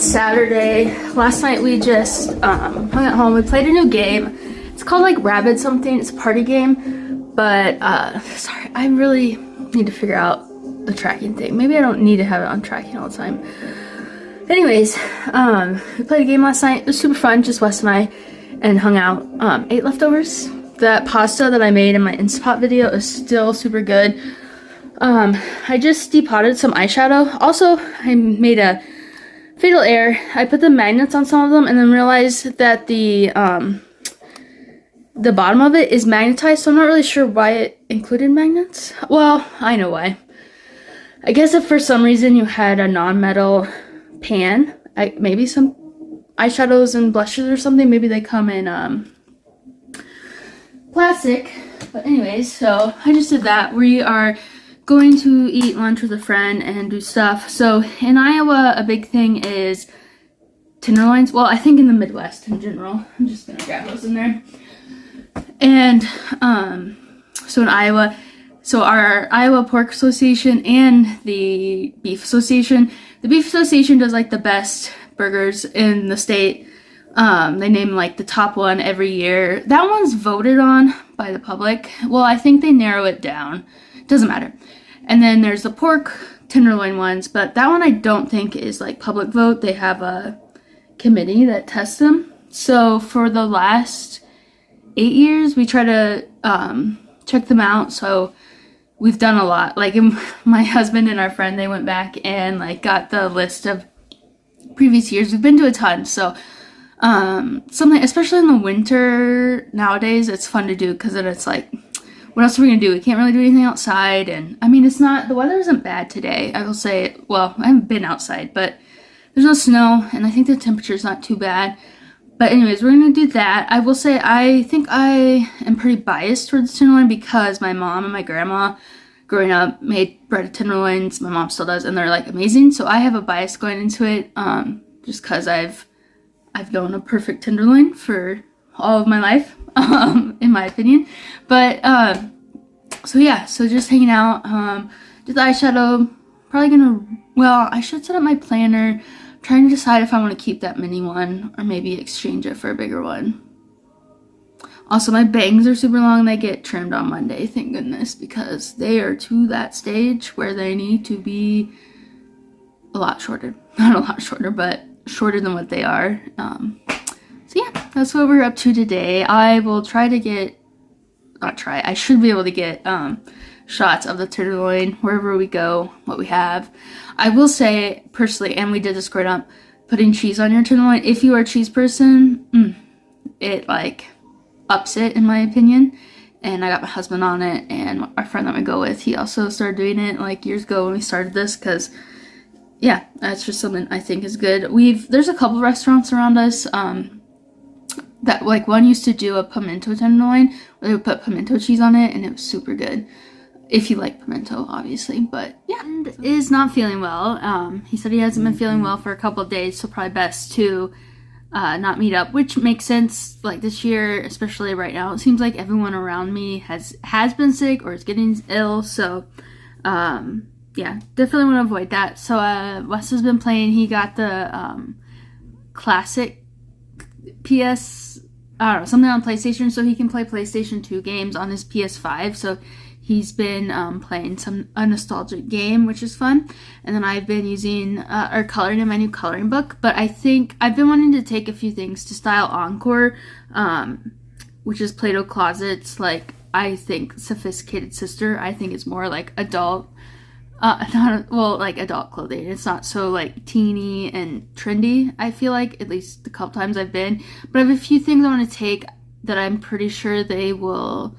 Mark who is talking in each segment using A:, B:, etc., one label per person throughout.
A: It's Saturday. Last night we just hung at home. We played a new game. It's called like Rabbit something. It's a party game. But sorry, I really need to figure out the tracking thing. Maybe I don't need to have it on tracking all the time. Anyways, we played a game last night. It was super fun, just Wes and I, and hung out. Ate leftovers. That pasta that I made in my Instapot video is still super good. I just depotted some eyeshadow. Also, I made a fatal error. I put the magnets on some of them and then realized that the bottom of it is magnetized, so I'm not really sure why it included magnets. Well, I know why. I guess if for some reason you had a non-metal pan, maybe some eyeshadows and blushes or something, maybe they come in plastic. But anyways, so I just did that. We are going to eat lunch with a friend and do stuff. So in Iowa, a big thing is tenderloins. Well, I think in the Midwest in general. I'm just gonna grab those in there. And so in Iowa, so our Iowa Pork Association and the Beef Association. The Beef Association does like the best burgers in the state. They name like the top one every year. That one's voted on by the public. Well, I think they narrow it down. Doesn't matter. And then there's the pork tenderloin ones, but that one I don't think is like public vote. They have a committee that tests them. So for the last 8 years, we try to check them out. So we've done a lot. Like my husband and our friend, they went back and like got the list of previous years. We've been to a ton. So something, especially in the winter nowadays, it's fun to do because then it's like, what else are we gonna do? We can't really do anything outside. And I mean, the weather isn't bad today. I will say, well, I haven't been outside, but there's no snow and I think the temperature's not too bad. But anyways, we're gonna do that. I will say, I think I am pretty biased towards tenderloin because my mom and my grandma growing up made breaded tenderloins. My mom still does, and they're like amazing. So I have a bias going into it, just cause I've known a perfect tenderloin for all of my life, in my opinion. But so yeah, so just hanging out, did the eyeshadow. Probably gonna, well, I should set up my planner. Trying to decide if I want to keep that mini one or maybe exchange it for a bigger one. Also, my bangs are super long. They get trimmed on Monday, thank goodness, because they are to that stage where they need to be a lot shorter. Not a lot shorter, but shorter than what they are. So yeah, that's what we're up to today. I will try to get, I should be able to get shots of the tenderloin wherever we go, what we have. I will say personally, and we did this growing up, putting cheese on your tenderloin, if you are a cheese person, it like ups it in my opinion. And I got my husband on it, and our friend that we go with, he also started doing it like years ago when we started this, because yeah, that's just something I think is good. There's a couple restaurants around us that like one used to do a pimento tenderloin where they would put pimento cheese on it, and it was super good. If you like pimento, obviously. But yeah, and is not feeling well. He said he hasn't been feeling well for a couple of days, so probably best to not meet up, which makes sense. Like this year, especially right now, it seems like everyone around me has been sick or is getting ill. So yeah, definitely want to avoid that. So Wes has been playing. He got the classic PS, I don't know, something on PlayStation, so he can play PlayStation 2 games on his PS5. So he's been playing a nostalgic game, which is fun. And then I've been using or coloring in my new coloring book. But I think I've been wanting to take a few things to Style Encore, which is Play-Doh closets. Like, I think Sophisticated Sister, I think it's more like adult, like adult clothing. It's not so like teeny and trendy, I feel like, at least the couple times I've been. But I have a few things I want to take that I'm pretty sure they will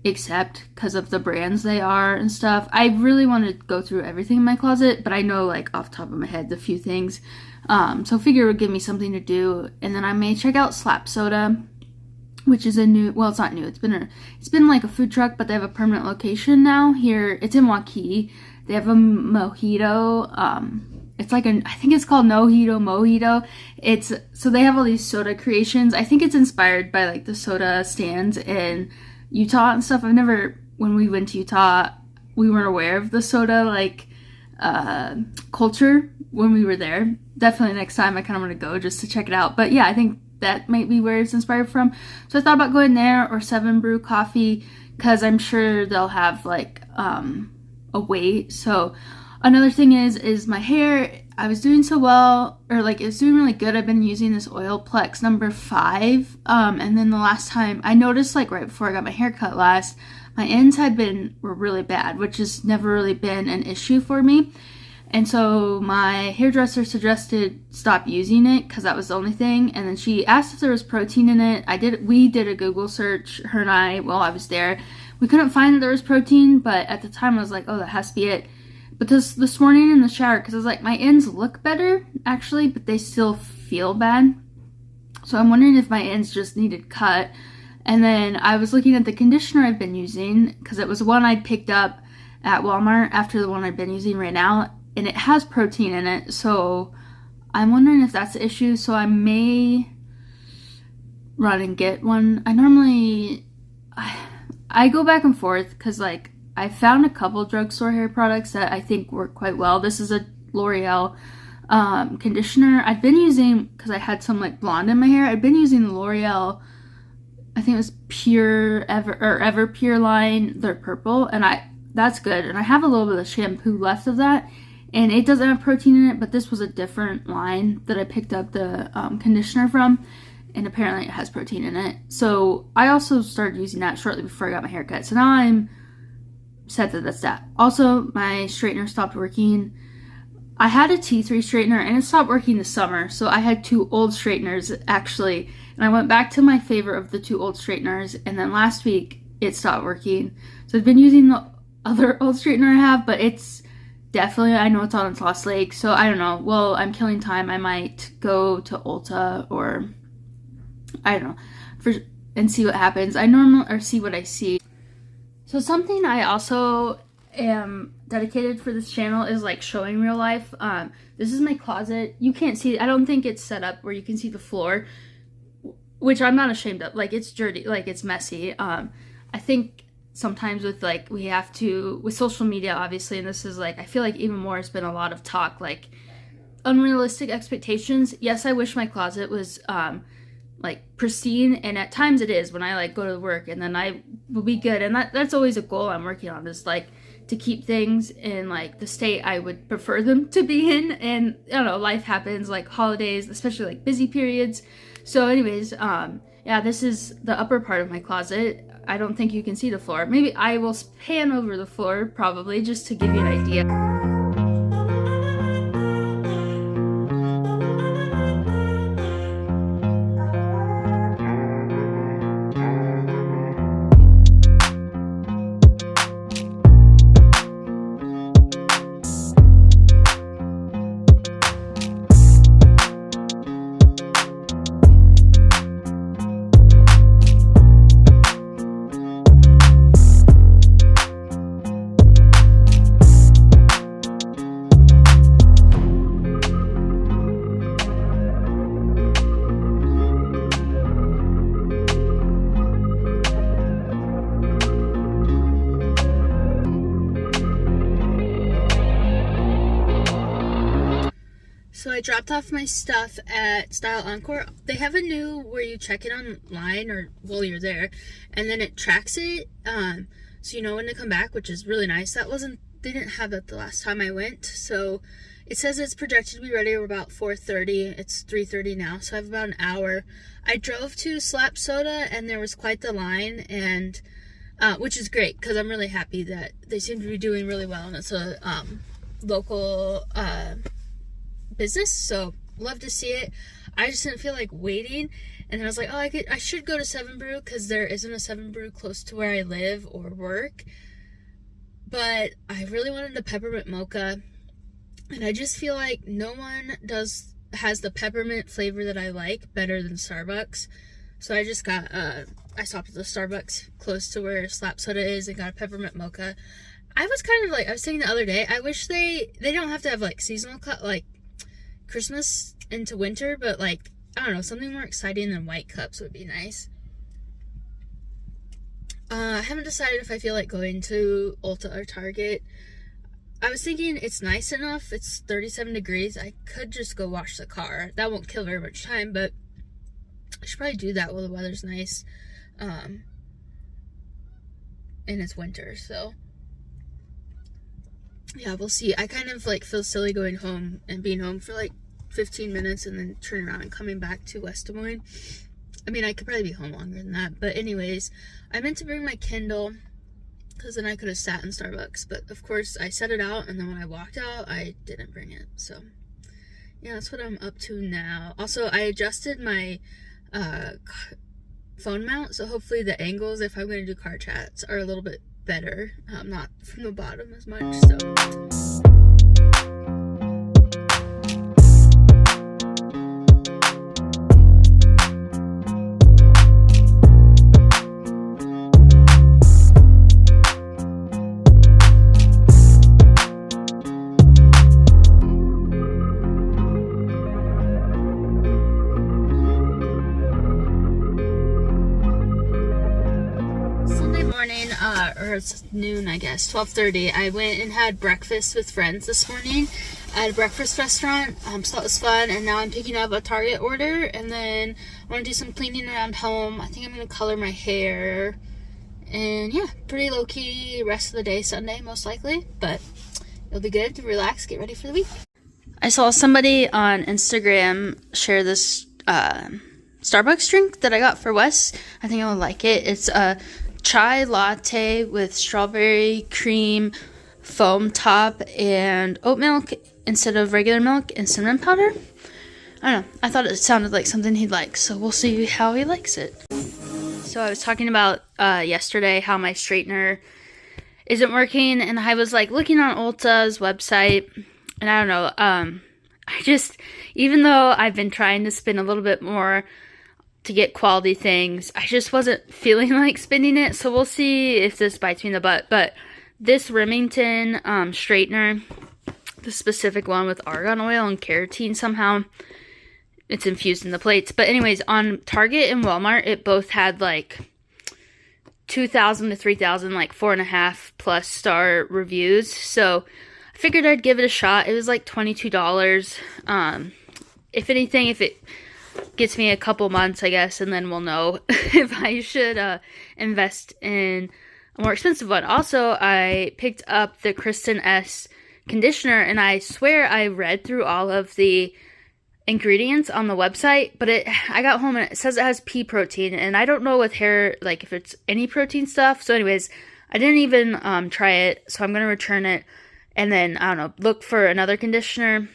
A: accept because of the brands they are and stuff. I really want to go through everything in my closet, but I know like off the top of my head the few things. So figure it would give me something to do. And then I may check out Slap Soda, which is a new, well, it's not new, it's been like a food truck, but they have a permanent location now here. It's in Waukee. They have a mojito, it's like I think it's called Mojito. So they have all these soda creations. I think it's inspired by like the soda stands in Utah and stuff. When we went to Utah, we weren't aware of the soda like culture when we were there. Definitely next time I kind of want to go just to check it out. But yeah, I think that might be where it's inspired from. So I thought about going there or 7 Brew Coffee because I'm sure they'll have like a wait. So another thing is my hair. I was doing so well, or like it was doing really good. I've been using this Oilplex number 5, and then the last time I noticed, like right before I got my hair cut last, my ends were really bad, which has never really been an issue for me. And so my hairdresser suggested stop using it because that was the only thing. And then she asked if there was protein in it. We did a Google search, her and I, while I was there. We couldn't find that there was protein, but at the time I was like, oh, that has to be it. But this morning in the shower, because I was like, my ends look better, actually, but they still feel bad. So I'm wondering if my ends just needed cut. And then I was looking at the conditioner I've been using, because it was one I'd picked up at Walmart after the one I've been using right now, and it has protein in it. So I'm wondering if that's the issue. So I may run and get one. I go back and forth, because like, I found a couple drugstore hair products that I think work quite well. This is a L'Oreal conditioner. I've been using, because I had some like blonde in my hair, I've been using the L'Oreal, I think it was Ever Pure line. They're purple, and that's good. And I have a little bit of shampoo left of that, and it doesn't have protein in it, but this was a different line that I picked up the conditioner from, and apparently it has protein in it. So I also started using that shortly before I got my hair cut. So now I'm said that's that. Also, my straightener stopped working. I had a T3 straightener and it stopped working this summer, so I had 2 old straighteners actually, and I went back to my favorite of the 2 old straighteners, and then last week it stopped working. So I've been using the other old straightener I have, but it's definitely, I know it's on its last leg, so I don't know. Well, I'm killing time. I might go to Ulta, or I don't know, and see what happens. See what I see. So something I also am dedicated for this channel is like showing real life. This is my closet. You can't see, I don't think it's set up where you can see the floor, which I'm not ashamed of. Like, it's dirty, like it's messy. I think sometimes with like, with social media obviously, and this is like, I feel like even more, it's been a lot of talk, like unrealistic expectations. Yes, I wish my closet was like pristine, and at times it is when I like go to work, and then I will be good, and that's always a goal I'm working on, is like to keep things in like the state I would prefer them to be in. And I don't know, life happens, like holidays, especially like busy periods. So anyways, yeah, this is the upper part of my closet. I don't think you can see the floor. Maybe I will pan over the floor probably just to give you an idea. So I dropped off my stuff at Style Encore. They have a new where you check it online or while you're there, and then it tracks it, so you know when to come back, which is really nice. They didn't have that the last time I went. So it says it's projected to be ready about 4:30. It's 3:30 now, so I have about an hour. I drove to Slap Soda, and there was quite the line, and which is great because I'm really happy that they seem to be doing really well, and it's a local business, so love to see it. I just didn't feel like waiting, and then I was like, oh, I should go to 7 Brew because there isn't a 7 Brew close to where I live or work. But I really wanted a peppermint mocha, and I just feel like no one has the peppermint flavor that I like better than Starbucks. So I just got I stopped at the Starbucks close to where Slap Soda is and got a peppermint mocha. I was saying the other day, I wish they don't have to have like seasonal like Christmas into winter, but like, I don't know, something more exciting than white cups would be nice. I haven't decided if I feel like going to Ulta or Target. I was thinking it's nice enough. It's 37 degrees. I could just go wash the car. That won't kill very much time, but I should probably do that while the weather's nice. And it's winter, so yeah, we'll see. I kind of like feel silly going home and being home for like 15 minutes and then turning around and coming back to West Des Moines. I mean, I could probably be home longer than that, but anyways, I meant to bring my Kindle because then I could have sat in Starbucks, but of course I set it out, and then when I walked out, I didn't bring it. So yeah, that's what I'm up to now. Also, I adjusted my phone mount, so hopefully the angles, if I'm going to do car chats, are a little bit better, not from the bottom as much. So or it's noon, I guess, 12:30. I went and had breakfast with friends this morning at a breakfast restaurant, so that was fun. And now I'm picking up a Target order, and then I want to do some cleaning around home. I think I'm going to color my hair, and yeah, pretty low-key rest of the day, Sunday most likely, but it'll be good to relax, get ready for the week. I saw somebody on Instagram share this Starbucks drink that I got for Wes. I think I would like it. It's a chai latte with strawberry cream foam top and oat milk instead of regular milk and cinnamon powder. I don't know. I thought it sounded like something he'd like, so we'll see how he likes it. So I was talking about yesterday how my straightener isn't working, and I was like looking on Ulta's website, and I don't know. I just, even though I've been trying to spend a little bit more to get quality things, I just wasn't feeling like spending it, so we'll see if this bites me in the butt. But this Remington straightener, the specific one with argan oil and keratin, somehow it's infused in the plates. But anyways, on Target and Walmart, it both had like 2,000 to 3,000, like 4.5 plus star reviews, so I figured I'd give it a shot. It was like $22. If anything, if it gets me a couple months, I guess, and then we'll know if I should invest in a more expensive one. Also, I picked up the Kristen S conditioner, and I swear I read through all of the ingredients on the website, but I got home and it says it has pea protein, and I don't know with hair, like, if it's any protein stuff. So anyways, I didn't even try it, so I'm going to return it, and then, I don't know, look for another conditioner.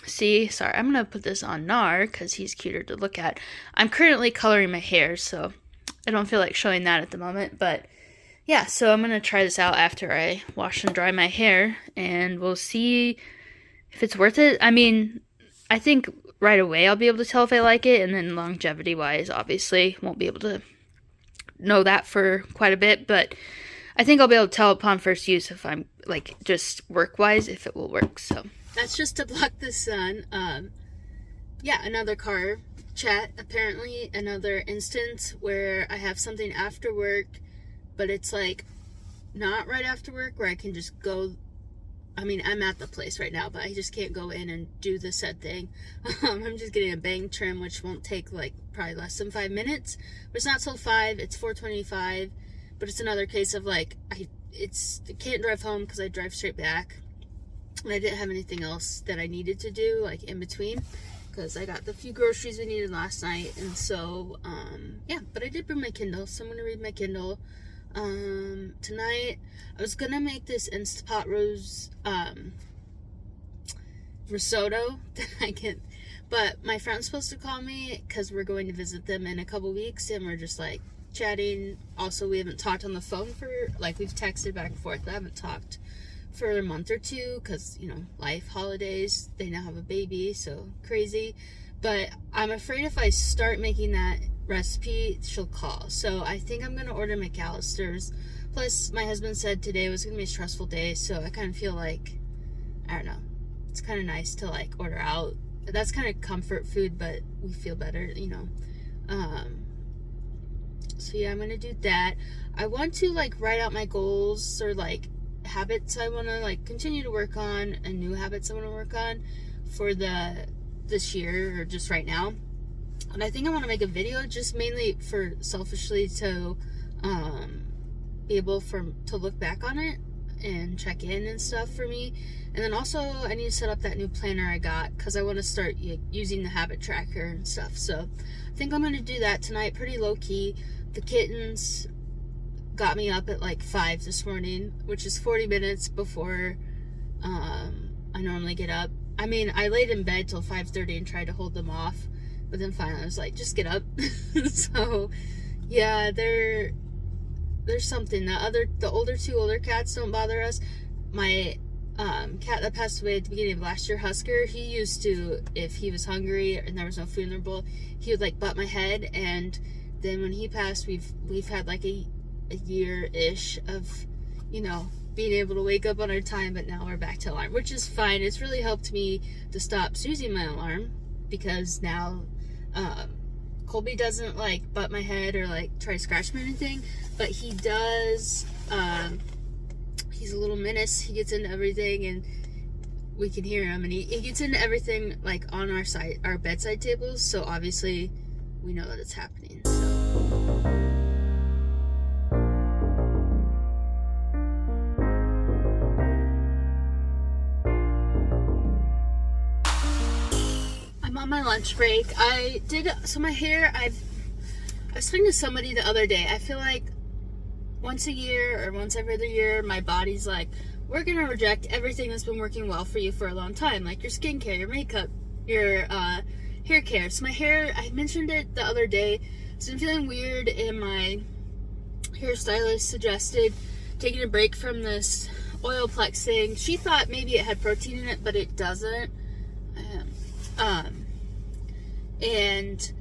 A: See, sorry, I'm going to put this on Nar because he's cuter to look at. I'm currently coloring my hair, so I don't feel like showing that at the moment. But yeah, so I'm going to try this out after I wash and dry my hair, and we'll see if it's worth it. I mean, I think right away I'll be able to tell if I like it, and then longevity-wise, obviously, won't be able to know that for quite a bit. But I think I'll be able to tell upon first use if I'm, like, just work-wise, if it will work, so. That's just to block the sun. Yeah, another car chat, apparently. Another instance where I have something after work, but it's like not right after work where I can just go. I mean, I'm at the place right now, but I just can't go in and do the said thing. I'm just getting a bang trim, which won't take like probably less than 5 minutes. But it's not till 5. It's 4:25. But it's another case of like I can't drive home because I drive straight back. And I didn't have anything else that I needed to do, like, in between, because I got the few groceries we needed last night, and so, yeah, but I did bring my Kindle, so I'm going to read my Kindle. Tonight, I was going to make this Instapot rose, risotto that I can, but my friend's supposed to call me, because we're going to visit them in a couple weeks, and we're just, like, chatting. Also, we haven't talked on the phone for, like, we've texted back and forth, but I haven't talked for a month or two because, you know, life, holidays, they now have a baby, so crazy. But I'm afraid if I start making that recipe, she'll call. So I think I'm going to order McAllister's. Plus, my husband said today was going to be a stressful day, so I kind of feel like, I don't know, it's kind of nice to, like, order out. That's kind of comfort food, but we feel better, you know. So yeah, I'm going to do that. I want to, like, write out my goals, or, like, habits I want to like continue to work on and new habits I want to work on for this year or just right now. And I think I want to make a video just mainly for selfishly to be able to look back on it and check in and stuff for me. And then also I need to set up that new planner I got because I want to start using the habit tracker and stuff. So I think I'm going to do that tonight, pretty low key. The kittens got me up at like 5 this morning, which is 40 minutes before I normally get up. I mean, I laid in bed till 5:30 and tried to hold them off, but then finally I was like, just get up. So yeah, there's something. The two older cats don't bother us. My cat that passed away at the beginning of last year, Husker, he used to, if he was hungry and there was no food in their bowl, he would like butt my head. And then when he passed, we've had like a year-ish of, you know, being able to wake up on our time, but now we're back to alarm, which is fine. It's really helped me to stop snoozing my alarm because now Colby doesn't like butt my head or like try to scratch me or anything, but he does. He's a little menace. He gets into everything, and we can hear him, and he gets into everything like on our bedside tables, so obviously we know that it's happening. I'm on my lunch break. My hair, I was talking to somebody the other day. I feel like once a year or once every other year, my body's like, we're going to reject everything that's been working well for you for a long time, like your skincare, your makeup, your hair care. So my hair, I mentioned it the other day, it's been feeling weird, and my hairstylist suggested taking a break from this Oilplex thing. She thought maybe it had protein in it, but it doesn't. And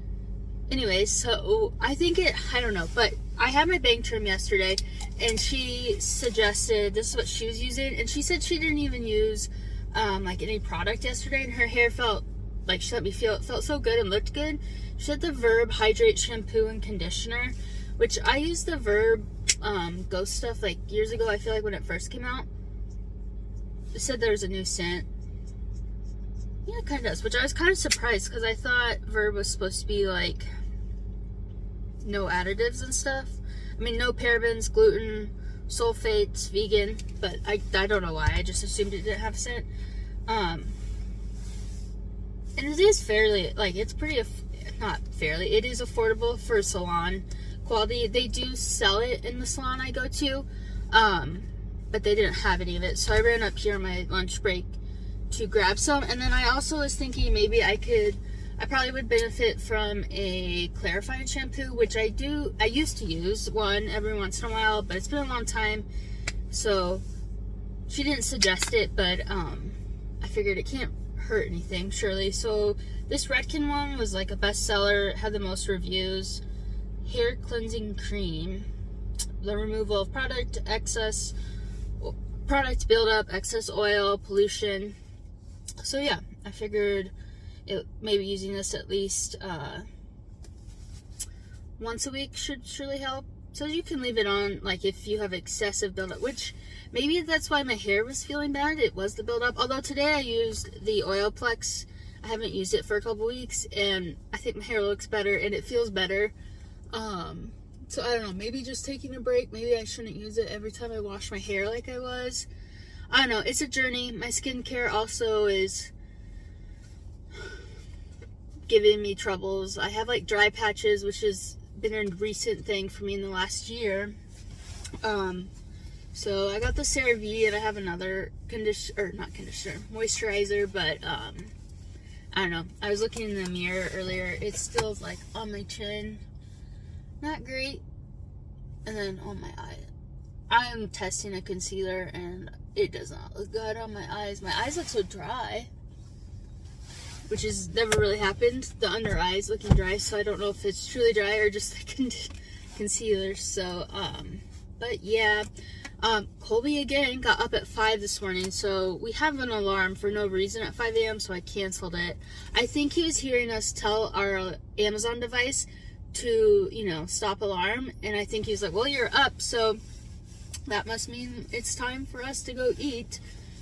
A: anyways, so I think I don't know, but I had my bang trim yesterday, and she suggested, this is what she was using, and she said she didn't even use like any product yesterday, and her hair felt like, she let me feel it felt so good and looked good. She had the Verb Hydrate shampoo and conditioner, which I used the Verb Ghost stuff like years ago. I feel like when it first came out, it said there was a new scent. Yeah, it kind of does, which I was kind of surprised because I thought Verb was supposed to be like no additives and stuff. I mean, no parabens, gluten, sulfates, vegan, but I don't know why. I just assumed it didn't have scent. And it is fairly, like, it's pretty, not fairly, it is affordable for salon quality. They do sell it in the salon I go to, but they didn't have any of it. So I ran up here on my lunch break to grab some. And then I also was thinking maybe I probably would benefit from a clarifying shampoo, which I used to use one every once in a while, but it's been a long time. So she didn't suggest it, but I figured it can't hurt anything, surely. So this Redken one was like a bestseller, had the most reviews. Hair cleansing cream, the removal of product buildup, excess oil, pollution. So yeah, I figured maybe using this at least once a week should surely help. So you can leave it on, like, if you have excessive buildup, which maybe that's why my hair was feeling bad. It was the buildup. Although today I used the Oilplex. I haven't used it for a couple weeks, and I think my hair looks better and it feels better. So I don't know, maybe just taking a break. Maybe I shouldn't use it every time I wash my hair like I was. I don't know, it's a journey. My skincare also is giving me troubles. I have like dry patches, which has been a recent thing for me in the last year. So I got the CeraVe, and I have another moisturizer, but I don't know. I was looking in the mirror earlier. It's still like on my chin. Not great. And then on my eye. I am testing a concealer, and it does not look good on my eyes. My eyes look so dry, which has never really happened. The under eyes looking dry, so I don't know if it's truly dry or just the concealer. So, but yeah. Colby again got up at 5 this morning, so we have an alarm for no reason at 5 a.m., so I canceled it. I think he was hearing us tell our Amazon device to, stop alarm, and I think he was like, well, you're up. So that must mean it's time for us to go eat.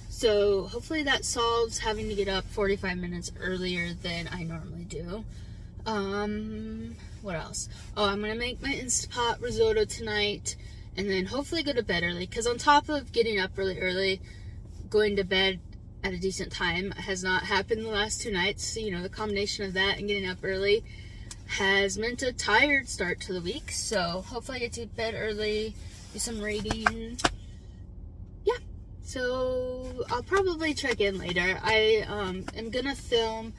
A: So hopefully that solves having to get up 45 minutes earlier than I normally do. What else? Oh, I'm gonna make my Instapot risotto tonight, and then hopefully go to bed early, because on top of getting up really early, going to bed at a decent time has not happened the last 2 nights. So, you know, the combination of that and getting up early has meant a tired start to the week. So hopefully I get to bed early, do some reading. Yeah, so I'll probably check in later. I am gonna film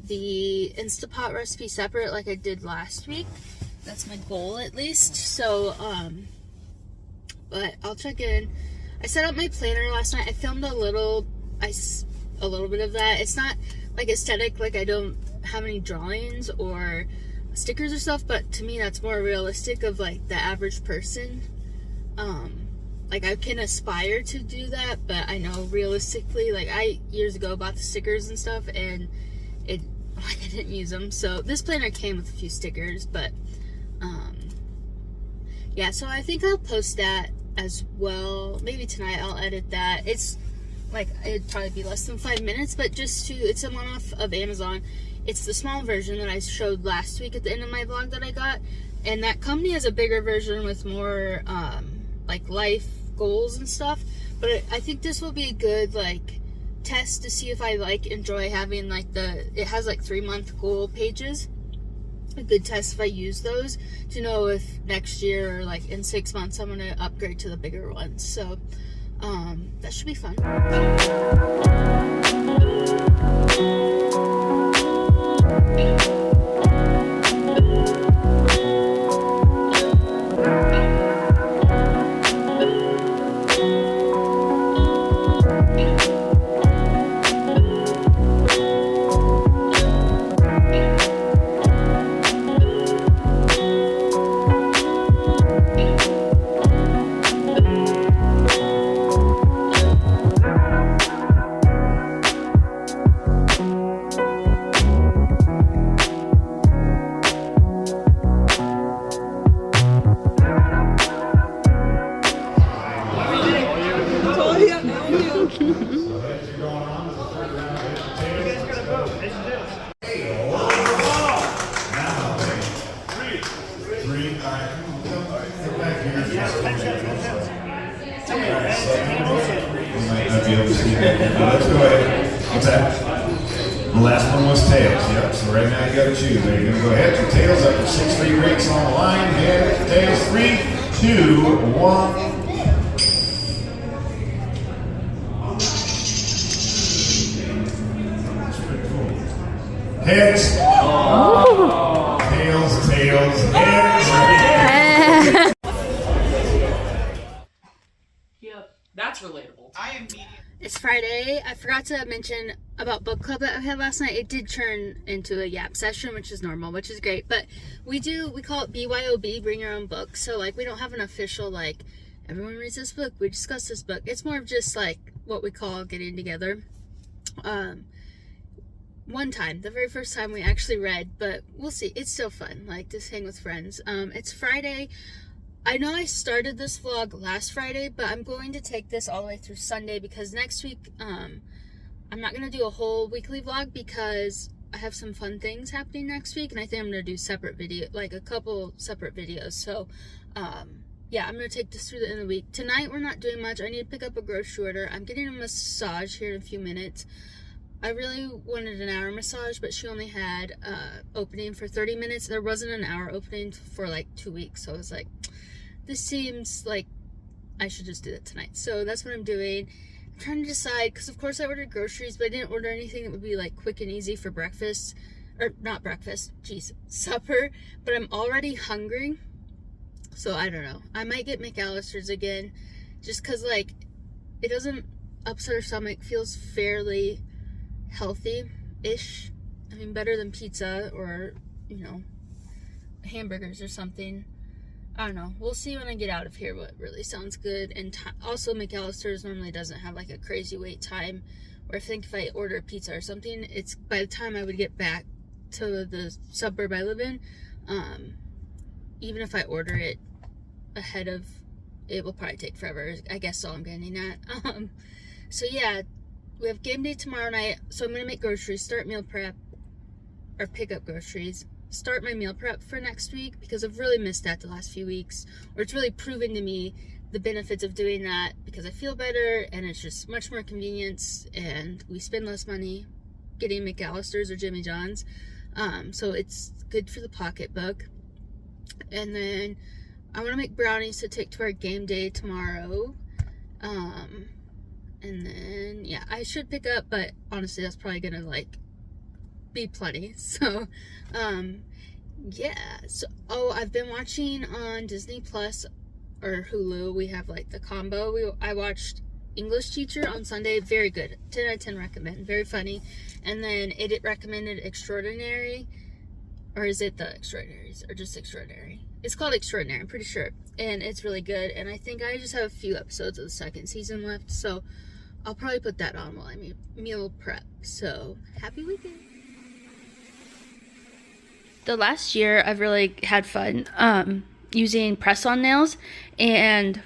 A: the Instapot recipe separate like I did last week. That's my goal, at least. So but I'll check in. I set up my planner last night. I filmed a little bit of that. It's not like aesthetic, like I don't have any drawings or stickers or stuff, but to me that's more realistic of like the average person. Like I can aspire to do that, but I know realistically, like I years ago bought the stickers and stuff, and I didn't use them. So this planner came with a few stickers, but yeah, so I think I'll post that as well. Maybe tonight I'll edit that. It's like, it'd probably be less than 5 minutes, but it's a one-off of Amazon. It's the small version that I showed last week at the end of my vlog that I got, and that company has a bigger version with more like life goals and stuff. But I think this will be a good like test to see if I enjoy having like it has like 3-month goal pages. A good test if I use those to know if next year or like in 6 months I'm gonna upgrade to the bigger ones. So that should be fun.
B: Let's go ahead. What's that? The last one was tails. Yep. So right now you got to choose. Are you going to go ahead? Your tails up to 6 free rates on the line. Head, tails, 3, 2, 1. Heads. Oh. Tails, heads.
C: Yep, that's relatable.
A: It's Friday. I forgot to mention about book club that I had last night. It did turn into a yap session, which is normal, which is great. But we call it BYOB, bring your own book. So like we don't have an official like everyone reads this book, we discuss this book. It's more of just like what we call getting together. One time, the very first time we actually read, but we'll see. It's still fun, like just hang with friends. It's Friday. I know I started this vlog last Friday, but I'm going to take this all the way through Sunday because next week, I'm not going to do a whole weekly vlog because I have some fun things happening next week, and I think I'm going to do separate video, like a couple separate videos. So, yeah, I'm going to take this through the end of the week. Tonight, we're not doing much. I need to pick up a grocery order. I'm getting a massage here in a few minutes. I really wanted an hour massage, but she only had opening for 30 minutes. There wasn't an hour opening for like 2 weeks, so I was like, this seems like I should just do that tonight. So that's what I'm doing. I'm trying to decide, because of course I ordered groceries, but I didn't order anything that would be like quick and easy for breakfast. Or not breakfast, geez, supper. But I'm already hungry. So I don't know. I might get McAllister's again. Just because like, it doesn't upset our stomach. Feels fairly healthy-ish. I mean, better than pizza or, you know, hamburgers or something. I don't know. We'll see when I get out of here what really sounds good. And also, McAllister's normally doesn't have like a crazy wait time. Or I think if I order a pizza or something, it's by the time I would get back to the suburb I live in, even if I order it ahead of it will probably take forever. I guess that's all I'm getting at. So yeah, we have game day tomorrow night. So I'm gonna make groceries, start meal prep, or pick up groceries, start my meal prep for next week, because I've really missed that the last few weeks, or it's really proven to me the benefits of doing that, because I feel better and it's just much more convenience and we spend less money getting McAllister's or Jimmy John's. So it's good for the pocketbook. And then I want to make brownies to take to our game day tomorrow. And then, yeah, I should pick up, but honestly, that's probably gonna, like, be plenty. So, yeah. So, I've been watching on Disney Plus or Hulu. We have, like, the combo. I watched English Teacher on Sunday. Very good. 10 out of 10 recommend. Very funny. And then it recommended Extraordinary. Or is it The Extraordinaries? Or just Extraordinary? It's called Extraordinary, I'm pretty sure. And it's really good. And I think I just have a few episodes of the second season left. So I'll probably put that on while I meal prep. So happy weekend. The last year I've really had fun using press-on nails. And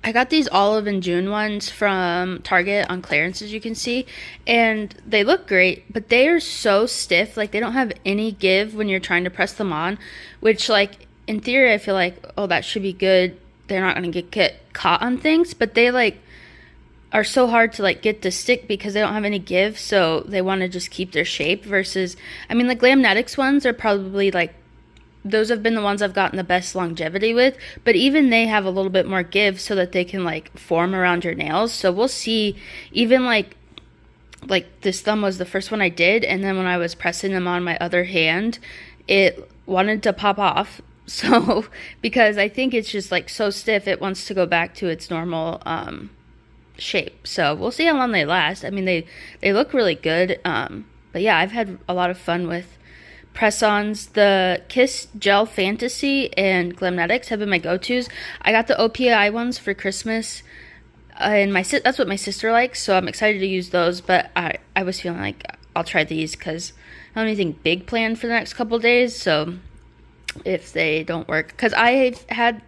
A: I got these Olive and June ones from Target on clearance, as you can see, and they look great, but they are so stiff. Like, they don't have any give when you're trying to press them on, which, like, in theory, I feel like, oh, that should be good. They're not going to get caught on things, but they, like, are so hard to, like, get to stick because they don't have any give, so they want to just keep their shape versus, I mean, the Glamnetics ones are probably, like, those have been the ones I've gotten the best longevity with, but even they have a little bit more give so that they can, like, form around your nails. So we'll see. Even like this thumb was the first one I did, and then when I was pressing them on my other hand, it wanted to pop off. So because I think it's just, like, so stiff, it wants to go back to its normal shape. So we'll see how long they last. I mean, they look really good. But yeah, I've had a lot of fun with press-ons. The Kiss Gel Fantasy and Glamnetics have been my go-tos. I got the OPI ones for Christmas, and that's what my sister likes, so I'm excited to use those, but I was feeling like I'll try these because I don't have anything big planned for the next couple days, so if they don't work, because I've had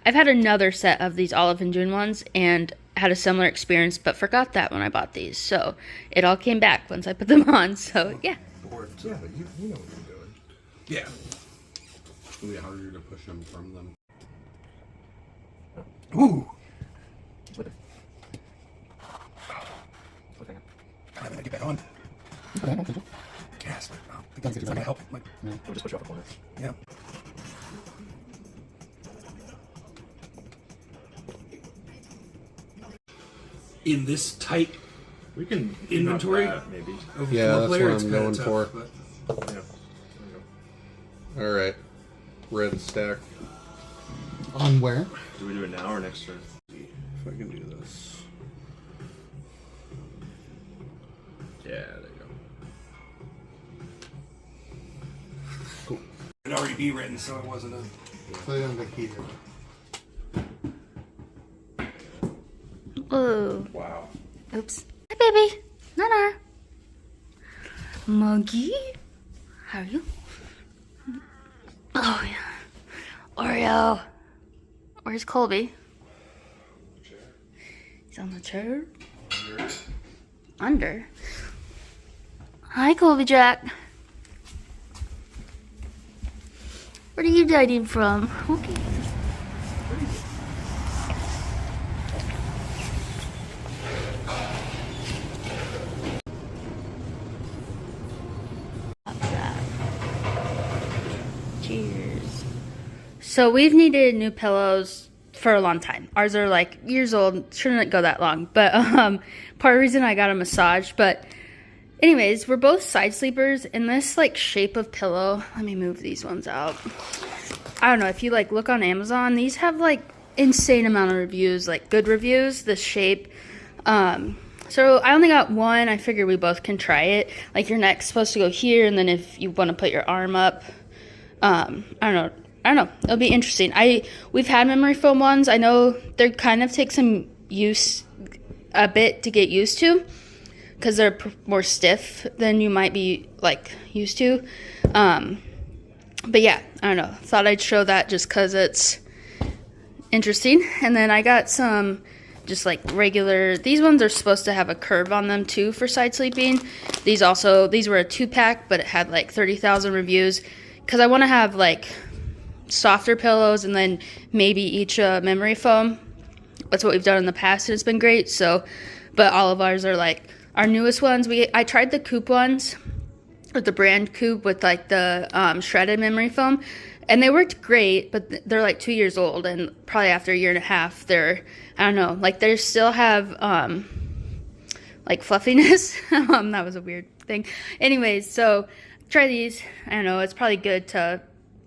A: another set of these Olive and June ones, and had a similar experience, but forgot that when I bought these, so it all came back once I put them on, so yeah.
D: Yeah, but you know what you're doing.
B: Yeah.
D: It's gonna be harder to push them from them.
B: Ooh.
E: Okay.
B: I'm gonna get back on. Gasp. Oh, I think it's gonna help. Like,
E: We'll just push you off the corner.
B: yeah.
D: In this tight
E: We can
D: inventory
E: knock that, maybe.
D: of
F: Yeah,
D: floor
F: that's
D: player,
F: what
D: it's
F: I'm
D: kinda
F: going
D: tough,
F: for.
D: but
E: Yeah. There we go.
F: Alright. Red stack.
E: On where? Do we do it now or next turn?
F: If I can do this.
E: Yeah, there you go.
D: it'd already be written, so it wasn't a.
F: Play on the key here.
A: Whoa.
E: Wow.
A: Oops. Hi, baby. Nana. Muggy. How are you? Oh, yeah. Oreo. Where's Colby? He's on the chair. Under. Hi, Colby Jack. Where are you hiding from? Okay. Cheers. So we've needed new pillows for a long time. Ours are like years old, shouldn't go that long, but part of the reason I got a massage. But anyways, we're both side sleepers, and this like shape of pillow, let me move these ones out. I don't know, if you like look on Amazon, these have like insane amount of reviews, like good reviews, this shape. So I only got one. I figured we both can try it. Like, your neck's supposed to go here, and then if you want to put your arm up, I don't know. It'll be interesting. We've had memory foam ones. I know they kind of take some use a bit to get used to because they're more stiff than you might be like used to. But yeah, I don't know. Thought I'd show that just because it's interesting. And then I got some just like regular, these ones are supposed to have a curve on them too for side sleeping. These were a 2-pack, but it had like 30,000 reviews because I want to have like softer pillows and then maybe each memory foam. That's what we've done in the past and it's been great. So, but all of ours are like our newest ones. I tried the Coop ones, with the brand Coop with like the shredded memory foam, and they worked great, but they're like 2 years old, and probably after a year and a half, I don't know, like they still have like fluffiness. That was a weird thing. Anyways, so try these. I don't know, it's probably good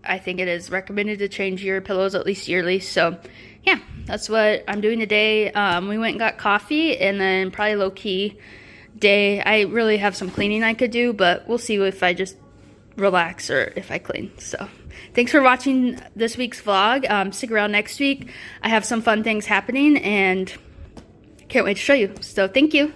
A: I think it is recommended to change your pillows at least yearly. So yeah, that's what I'm doing today. We went and got coffee, and then probably low-key day. I really have some cleaning I could do, but we'll see if I just relax or if I clean. So thanks for watching this week's vlog. Stick around next week. I have some fun things happening and can't wait to show you. So thank you.